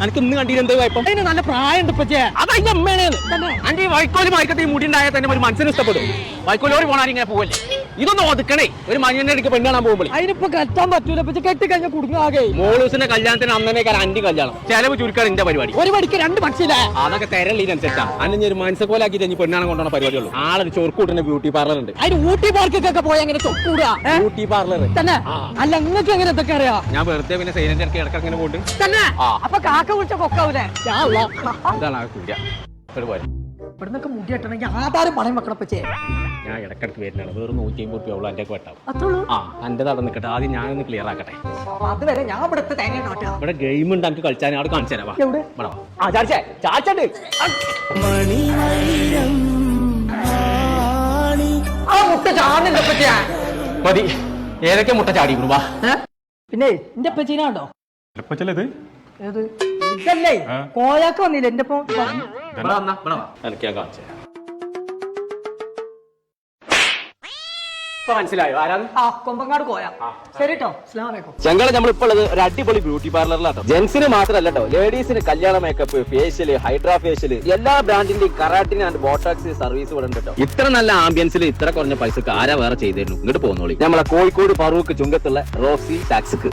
എനിക്ക് ഇന്ന് കണ്ടിട്ട് എന്ത് കുഴപ്പം? അതിന് നല്ല പ്രായമുണ്ട് ഇപ്പച്ചേ. അതതിന്റെ അമ്മയാണ്. അന്റെ ഈ വൈക്കോല് മാർക്കറ്റ് ഈ മുടി ഉണ്ടായാൽ തന്നെ ഒരു മനസ്സിന് ഇഷ്ടപ്പെടും. വൈക്കോലോട് പോണാൽ ഇങ്ങനെ പോവല്ലേ? ഇതൊന്നും ഒതുക്കണേ. ഒരു മഞ്ഞന്റെ ഇടയ്ക്ക് പെണ്ണ് കാണാൻ പോകുമ്പോൾ അതിനിപ്പോ കെട്ടാൻ പറ്റൂല. കെട്ടി കഴിഞ്ഞാൽ കുടുങ്ങാകെ. മോളൂസിന്റെ കല്യാണത്തിന് അന്നേക്കാൾ അന്റെ കല്യാണം ചെലവ് ചുരുക്കാണ് എന്റെ പരിപാടി. ഒരു മണിക്ക് 2 പക്ഷിയില്ല. അതൊക്കെ തെരലീനനുസരിച്ചാ. അന്നെ ഒരു മനസ്സോലാക്കിയിട്ട് ഇനി പെണ്ണാണ് കൊണ്ടുപോണ പരിപാടിയുള്ളൂ. ആളൊരു ചൊറുക്കൂട്ടിന്റെ ബ്യൂട്ടി പാർലർ ഉണ്ട്. അതിന് ഊട്ടി പാർക്കൊക്കെ പോയി അങ്ങനെ ചൊക്കൂടാ. ബ്യൂട്ടി പാർലർ തന്നെ. അല്ല നിങ്ങൾക്ക് എങ്ങനെ ഇതൊക്കെ അറിയാം? ഞാൻ വെറുതെ പിന്നെ സൈലന്റ് ഇടയ്ക്ക് ഇടയ്ക്ക് അങ്ങനെ പോയിട്ട് തന്നെ. അപ്പൊ കാക്ക വിളിച്ച കൊക്കാവൂലേ? ഇതാണ് ആ കൂര. പോലെ ഇവിടുന്നൊക്കെ മുടി കെട്ടണമെങ്കിൽ ആധാരം പണയം വെക്കണം പച്ചേ. ഞാൻ ഇടക്കിടക്ക് വരുന്നതാണ്. വെറും 150 ഉള്ളൂ എൻ്റെ വെട്ടാവും. അത്രയുള്ളൂ. എന്റെ തടം നിൽക്കട്ടെ. ആദ്യം ഞാനൊന്ന് ക്ലിയർ ആക്കട്ടെ. അതുവരെ ഞാൻ ഇവിടുത്തെ തേങ്ങ കാട്ടാ. ഇവിടെ ഗെയിം ഉണ്ട് എനിക്ക് കളിച്ചാൽ അവിടെ കാണിച്ചു തരാം. എവിടെ? ചാച്ചണ്ട് ആ മുട്ട ചാടുന്നില്ല പച്ചേ. മതി. ഏതൊക്കെ മുട്ട ചാടി വാ. പിന്നെ എന്റെ പച്ചീനാണ്ടോ? ഇത് ഏത്? ഇതല്ലേ കോയാക്ക് വന്നില്ല എന്റെ ഒപ്പം. എനിക്ക് ഞാൻ കാണിച്ചു തരാം. ഇപ്പൊ മനസ്സിലായോ ആരാണ്? ആ കൊമ്പങ്ങാട് കോയ. ശരി കേട്ടോ. അസ്സലാമു അലൈക്കും. ഞങ്ങൾ നമ്മളിപ്പോൾ ഉള്ളത് ഒരു അടിപൊളി ബ്യൂട്ടി പാർലറിലാട്ടോ. ജെന്റ്സിന് മാത്രമല്ല കേട്ടോ, ലേഡീസിന് കല്യാണ മേക്കപ്പ്, ഫേഷ്യല്, ഹൈഡ്രാ ഫേഷ്യല്, എല്ലാ ബ്രാൻഡിന്റെയും കറാട്ടിൻ ആൻഡ് ബോട്ടോക്സ് സർവീസ് ഇവിടെ ഉണ്ട് കേട്ടോ. ഇത്ര നല്ല ആംബിയൻസിൽ ഇത്ര കുറഞ്ഞ പൈസക്ക് ആരാ വേറെ ചെയ്തിരുന്നു? ഇങ്ങോട്ട് പോകുന്നോളി. നമ്മളെ കോഴിക്കോട് ഫറൂഖ് ചുങ്കത്തുള്ള റോസി ടാക്സിക്ക്.